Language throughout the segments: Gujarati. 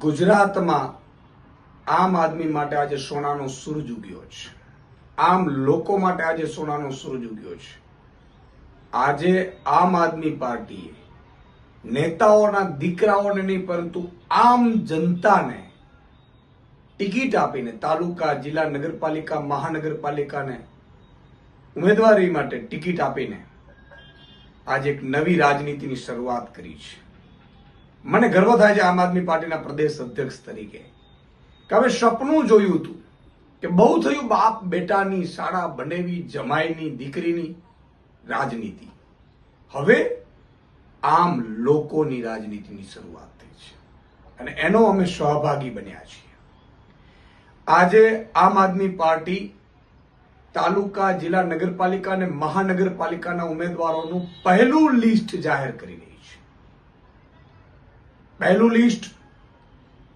ગુજરાતમાં આમ આદમી માટે આજે સોનાનો સૂરજ ઉગ્યો છે. આમ લોકો માટે આજે સોનાનો સૂરજ ઉગ્યો છે. આજે આમ આદમી પાર્ટીએ નેતાઓના દીકરાઓને નહીં પરંતુ આમ જનતાને ટિકિટ આપીને તાલુકા, જિલ્લા, નગરપાલિકા, મહાનગરપાલિકાને ઉમેદવારી માટે ટિકિટ આપીને આજે એક નવી રાજનીતિની શરૂઆત કરી છે. મને ગર્વ થાય છે આમ આદમી પાર્ટીના પ્રદેશ અધ્યક્ષ તરીકે કે હવે સપનું જોયું હતું કે બહુ થયું બાપ બેટાની, શાળા બનેવી, જમાઈની, દીકરીની રાજનીતિ. હવે આમ લોકોની રાજનીતિની શરૂઆત થઈ છે અને એનો અમે સહભાગી બન્યા છીએ. આજે આમ આદમી પાર્ટી તાલુકા, જિલ્લા, નગરપાલિકા અને મહાનગરપાલિકાના ઉમેદવારોનું પહેલું લિસ્ટ જાહેર કરી રહી છે. પહેલું લિસ્ટ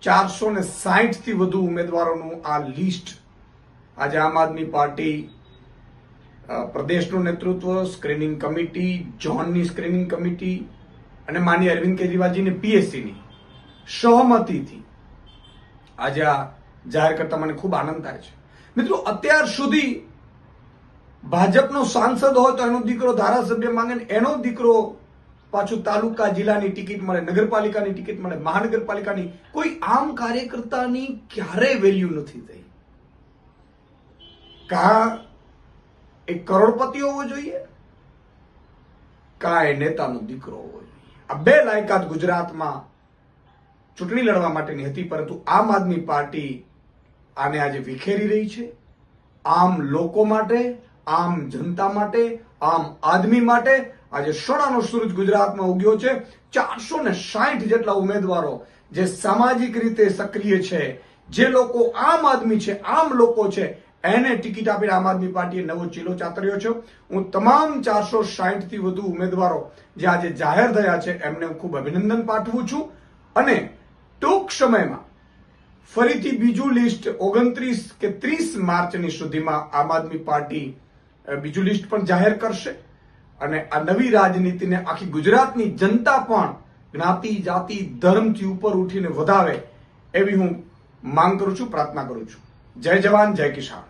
460 થી વધુ ઉમેદવારોનું આ લિસ્ટ આજે આમ આદમી પાર્ટી પ્રદેશનું નેતૃત્વ, સ્ક્રીનિંગ કમિટી, ઝોનની સ્ક્રીનિંગ કમિટી અને માનનીય અરવિંદ કેજરીવાલજીની પીએસસીની સહમતિથી આજે આ જાહેર કરતા મને ખૂબ આનંદ થાય છે. મિત્રો, અત્યાર સુધી ભાજપનો સાંસદ હોય તો એનો દીકરો ધારાસભ્ય માંગે ને એનો દીકરો પાછું તાલુકા, જિલ્લાની ટિકિટ મળે, નગરપાલિકાની ટિકિટ મળે, મહાનગરપાલિકાની. કોઈ આમ કાર્યકર્તાની ક્યારેય વેલ્યુ નથી થઈ. કા એક કરોડપતિ હોવો જોઈએ, કા એ નેતાનો દીકરો હોવો જોઈએ. આ બે લાયકાત ગુજરાતમાં ચૂંટણી લડવા માટેની હતી, પરંતુ આમ આદમી પાર્ટી આને આજે વિખેરી રહી છે. આમ લોકો માટે, આમ જનતા માટે, આમ આદમી માટે આજે સોનાનો સૂરજ ગુજરાતમાં ઉગ્યો છે. 460 જેટલા ઉમેદવારો જે સામાજિક રીતે સક્રિય છે, જે લોકો આમ આદમી છે, આમ લોકો છે, એને ટિકિટ આપીને આમ આદમી પાર્ટીએ નવો ચીલો ચાતર્યો છે. હું તમામ 460 થી વધુ ઉમેદવારો જે આજે જાહેર થયા છે એમને હું ખૂબ અભિનંદન પાઠવું છું અને ટૂંક સમયમાં ફરીથી બીજું લિસ્ટ 29 કે 30 માર્ચની સુધીમાં આમ આદમી પાર્ટી બીજું લિસ્ટ પણ જાહેર કરશે અને આ નવી રાજનીતિને આખી ગુજરાતની જનતા પણ જ્ઞાતિ, જાતિ, ધર્મથી ઉપર ઉઠીને વધાવે એવી હું માંગ કરું છું, પ્રાર્થના કરું છું. જય જવાન, જય કિસાન.